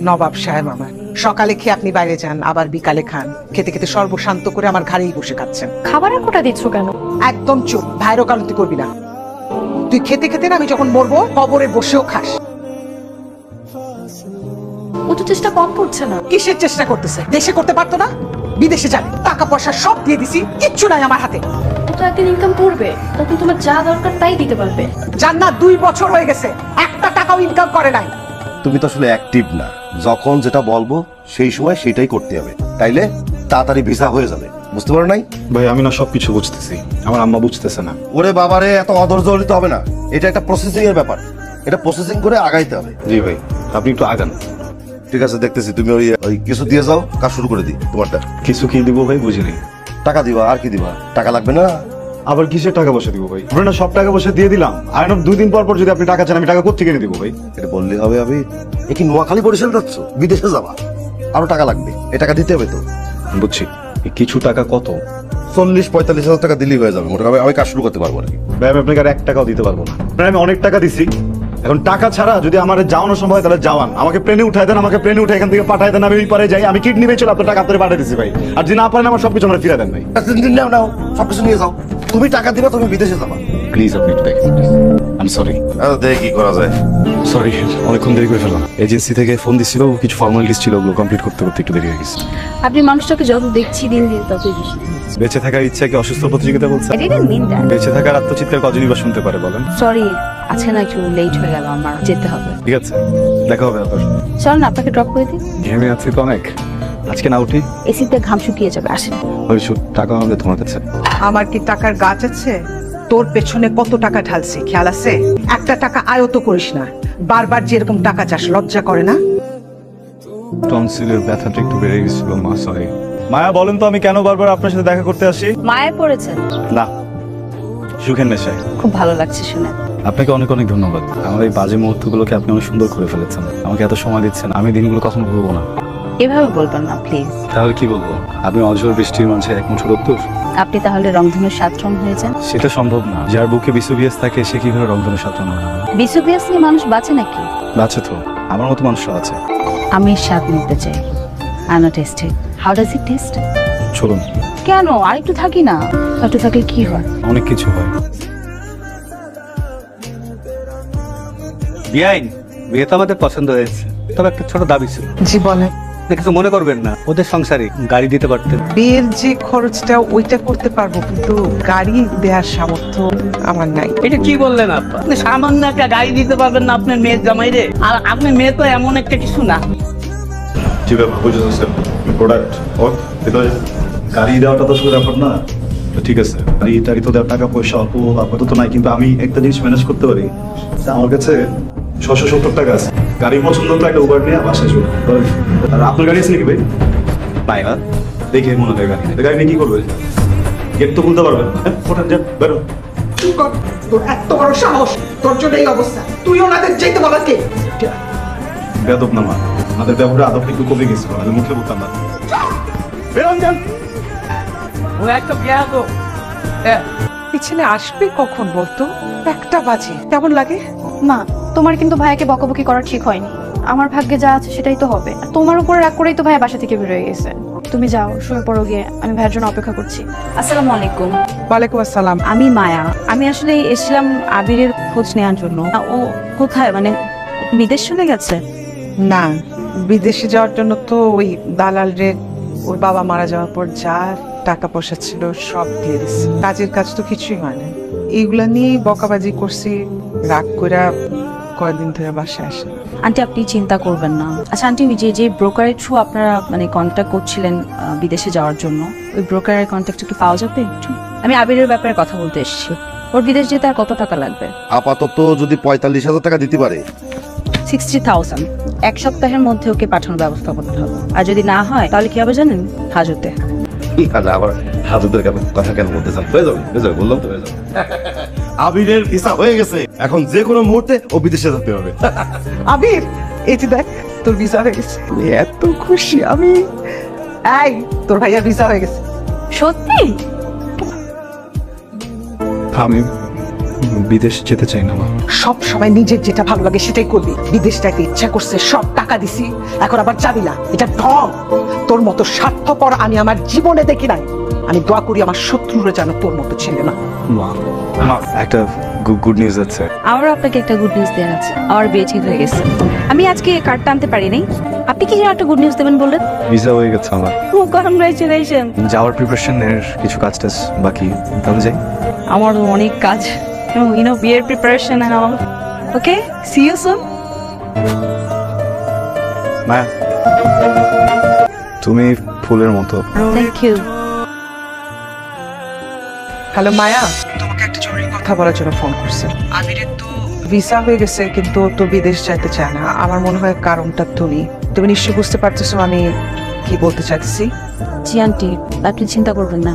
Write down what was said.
নবাব সাহেব আমার সকালে খেয়ে আপনি বাইরে যান, আবার বিকালে খান। খেতে খেতে সর্বশান্ত করে আমার ঘাড়েই বসে খাচ্ছেন। খাবারের কোটা দিচ্ছ কেন? একদম চুপ, ভাইয়ের ওকালতি করবি না। তুই খেতে খেতে না আমি যখন মরবো কবরে বসেও খাস। ও তো চেষ্টা কম করছে না। কিসের চেষ্টা করতেছে? দেশে করতে পারতো না? বিদেশে যাবে, টাকা পয়সা সব দিয়ে দিছি, কিচ্ছু নাই আমার হাতে। ও তো একদিন ইনকাম করবে, তখন তোমার যা দরকার তাই দিতে পারবে। জান্নাত 2 বছর হয়ে গেছে, একটা টাকাও ইনকাম করে নাই। তুমি তো আসলে অ্যাক্টিভ না। যখন যেটা বলবো সেই সময় সেটাই করতে হবে, তাইলে তাড়াতাড়ি ভিসা হয়ে যাবে। বুঝতে পারো নাই? ভাই আমি না সবকিছু বুঝতেছি, আমার আম্মা বুঝতেছে না। ওরে বাবারে, এত অধৈর্য হলে তো হবে না। এটা একটা প্রসেসিং এর ব্যাপার, এটা প্রসেসিং করে আগাইতে হবে। জি ভাই, আপনি একটু আগান। ঠিক আছে, দেখতেছি। তুমি ওই কিছু দিয়ে যাও, কাজ শুরু করে দিই। তোমারটা কিছু কি দিব ভাই বুঝিনি। টাকা দিবা, আর কি দিবা? টাকা লাগবে না? আবার কিসের টাকা পয়সা দিব ভাই? আপনার সব টাকা পয়সা দিয়ে দিলাম, আর 2 দিন পর পর যদি আপনি টাকা চান আমি টাকা কোথা থেকে দিব ভাই? এটা বললে হবে? আমি কি নোয়াখালী বরিশাল যাচ্ছ? বিদেশে যাবা, আরো টাকা লাগবে, এই টাকা দিতে হবে তো। বুঝছি। কিছু টাকা কত? 40-45 হাজার টাকা দিলেই হয়ে যাবে মোটামুটি। আমি কাজ শুরু করতে পারবো আর কি। ভাই আমি আপনাকে আর 1 টাকাও দিতে পারবো না। আমি অনেক টাকা দিছি, এখন টাকা ছাড়া যদি আমার যাওয়ানো সম্ভব হয় তাহলে যাওয়ান। আমাকে প্লেনে উঠাই দেন, আমাকে প্লেনে উঠে এখান থেকে পাঠাই দেন, আমি ওই পারে যাই। আমি কিডনি বেচে আপনার টাকা আপনার পাঠিয়ে দিচ্ছি ভাই। আর যদি না পারেন আমার সবকিছু আমরা ফিরে দেন ভাই। নাও নাও, সবকিছু নিয়ে যাও। তুমি টাকা দিবা, তুমি বিদেশে যাবা। প্লিজ আপনি একটু দেখেন। আমি সরি। দেখি কি করা যায়। সরি, অনেকক্ষণ দেরি করে ফেললাম। এজেন্সি থেকে ফোন দিছিল, কিছু ফর্মালিটিস ছিল, ওগুলো কমপ্লিট করতে করতে একটু দেরি হয়ে গেছে। আপনি মানুষটাকে যত দেখছি দিন দিন ততই বেশি। বেঁচে থাকার ইচ্ছাকে অসুস্থ প্রতিযোগিতা বলছে? বেঁচে থাকার আত্মচিৎকার কজনই বা শুনতে পারে বলেন? সরি, আজকে না একটু লেট হয়ে গেল, আমার যেতে হবে। ঠিক আছে, দেখা হবে আবার। চল না, আপনাকে ড্রপ করে দিই। ঘেমে আছি তো অনেক, আজকে না উঠি। এসিতে ঘাম শুকিয়ে যাবে, আসেন। ওই টাকা হবে তোমার কাছে? আমার কি টাকার গাছ আছে? তোর পেছনে কত টাকা ঢালছি খেয়াল আছে? একটা টাকা আয়ত করিস না, বারবার যেরকম টাকা চাস, লজ্জা করে না? টনসিলের ব্যথাটা একটু বেড়ে গেছিল মা, সরি। মায়া বলেন তো আমি কেন বারবার আপনার সাথে দেখা করতে আসি? মায়ের পড়েছেন? না, সুখের নেশায়। খুব ভালো লাগছে শুনে। আপনাকে অনেক অনেক ধন্যবাদ। আমার এই বাজে মুহূর্তগুলোকে আপনি অনেক সুন্দর করে ফেলেছেন, আমাকে এত সময় দিচ্ছেন। আমি দিনগুলো কখনো ভুলবো না। এভাবে বলবেন না প্লিজ। তাহলে কি বলবো? আপনি অঝোর বৃষ্টির মাঝে এক মুঠো রোদ্দুর। আপনি তাহলে রংধনুর 7 রং হয়ে যান। সেটা সম্ভব না। যার বুকে বিসুবিয়াস থাকে সে কিভাবে রংধনুর 7 রং হয়? বিসুবিয়াস নিয়ে মানুষ বাঁচে নাকি? বাঁচে তো, আমার মতো মানুষও আছে। আমি স্বাদ নিতে চাই। I not tasted. How does it taste? চলুন। কেন? আরেকটু থাকি না। একটু থাকলে কি হয়? অনেক কিছু হয়। বিয়াইন, বিয়ে তো আমাদের পছন্দ হয়েছে, তবে একটা ছোট দাবি ছিল। জীবনে কিছু মনে করবেন না, ওদের সংসারে গাড়ি দিতে পারতেন। বিয়ের যে খরচটা ওইটা করতে পারবো, কিন্তু গাড়ি দেওয়ার সামর্থ্য আমার নাই। এটা কি বললেন আপা? আপনি সামান্য একটা গাড়ি দিতে পারবেন না আপনার মেয়ের জামাইরে? আর আপনার মেয়ে তো এমন একটা কিছু না। জি ব্যাপার বুঝেছেন, প্রোডাক্ট ওর ভিতরে গাড়ি দেওয়াটা তো শুধু ব্যাপার না। ঠিক আছে, গাড়ি তো দেওয়ার টাকা পয়সা অল্প আপাতত নাই, কিন্তু আমি একটা জিনিস ম্যানেজ করতে পারি। আমার কাছে 670 টাকা আছে। গাড়ি পছন্দ হতো একটা উবার নিয়ে বাসায় চলে। আর আপনার গাড়ি আছে নাকি ভাই? নাই না, দেখে মনে হয় গাড়ি। গাড়ি নিয়ে কি করবে? গেট তো খুলতে পারবেন। ওটা বেরো। তোর এত বড় সাহস, তোর জন্য এই অবস্থা। তুই ওনাদের যেতে বলার কে? বেদব না মা, আমাদের ব্যবহারে আদব একটু কমে গেছিল, আমাদের মুখে বলতাম না। বেরোন যান। ও একটা বিয়া তো। এই ছেলে আসবে কখন বলতো? 1টা বাজে। কেমন লাগে? মা, তোমার কিন্তু ভাইয়াকে বকাবকি করা ঠিক হয়নি। আমার ভাগ্যে যা আছে সেটাই তো হবে। তোমার উপরে রাগ করেই তো ভাইয়া বাসা থেকে বের হয়ে গেছে। তুমি যাও, শুয়ে পড়ো গিয়ে। আমি ভাইয়ের জন্য অপেক্ষা করছি। আসসালামু আলাইকুম। ওয়ালাইকুম আসসালাম। আমি মায়া। আমি আসলে এসেছিলাম আবিরের খোঁজ নেওয়ার জন্য। ও কোথায়, মানে বিদেশ চলে গেছে? না, বিদেশে যাওয়ার জন্য তো ওই দালাল রে ওর বাবা মারা যাওয়ার পর যা টাকা পয়সা ছিল সব দিয়ে দিচ্ছে। কাজের কাজ তো কিছুই হয় না। এইগুলা নিয়ে বকাবাজি করছি, রাগ করে কয়েকদিন ধরে বাসায় আসে। আন্টি আপনি চিন্তা করবেন না। আচ্ছা আন্টি, যে ব্রোকারের থ্রু আপনারা মানে কন্ট্যাক্ট করছিলেন বিদেশে যাওয়ার জন্য, ওই ব্রোকারের কন্ট্যাক্ট কি পাওয়া যাবে একটু? আমি আবিরের ব্যাপারে কথা বলতে এসেছি। ওর বিদেশ যেতে আর কত টাকা লাগবে? আপাতত যদি 45,000 টাকা দিতে পারে। 60,000। 1 সপ্তাহের মধ্যে ওকে পাঠানোর ব্যবস্থা করতে হবে। আর যদি না হয় তাহলে কি হবে জানেন? হাজতে। আবার হাজতের কথা কেন বলতে চান? হয়ে যাবে, বললাম তো হয়ে যাবে। আবিরের ভিসা হয়ে গেছে, এখন যে কোনো মুহূর্তে ও বিদেশে যেতে হবে। আবির, এই যে দেখ তোর ভিসা হয়ে গেছে। এত খুশি আমি। এই তোর ভাইয়ার ভিসা হয়ে গেছে। সত্যি? আমি বিদেশ যেতে চাই না মা। সব সময় নিজের যেটা ভালো লাগে সেটাই করবি। বিদেশ যাইতে ইচ্ছা করছে, সব টাকা দিছি, এখন আবার যাবি না, এটা ঢং। তোর মতো স্বার্থপর আমি আমার জীবনে দেখি নাই। আমি দোয়া করি আমার শত্রুরা যেন তোর মতো ছেলে না। মা মা একটা গুড নিউজ আছে। আমারও আপনাকে একটা গুড নিউজ দেওয়ার আছে, আমার বিয়ে ঠিক হয়ে গেছে। আমি আজকে কার্ডটা আনতে পারি নাই, আপনি কি যেন একটা গুড নিউজ দেবেন বললেন? ভিসা হয়ে গেছে আমার। ও কনগ্রাচুলেশন। যাওয়ার প্রিপারেশনের কিছু কাজ টাজ বাকি, তাহলে যাই। আমারও অনেক কাজ, বিয়ের preparation and all. Okay, see you soon. Maya, তুমি ফুলের মতো। Thank you. হ্যালো মায়া, তোমাকে একটা জরুরি কথা বলার জন্য ফোন করছি। আমিরের তো ভিসা হয়ে গেছে, কিন্তু তো বিদেশ যাইতে চায় না। আমার মনে হয় কারণটা তুমি নিশ্চয়ই বুঝতে পারতেছো আমি কি বলতে চাইছি। জি আন্টি, আপনি চিন্তা করবেন না।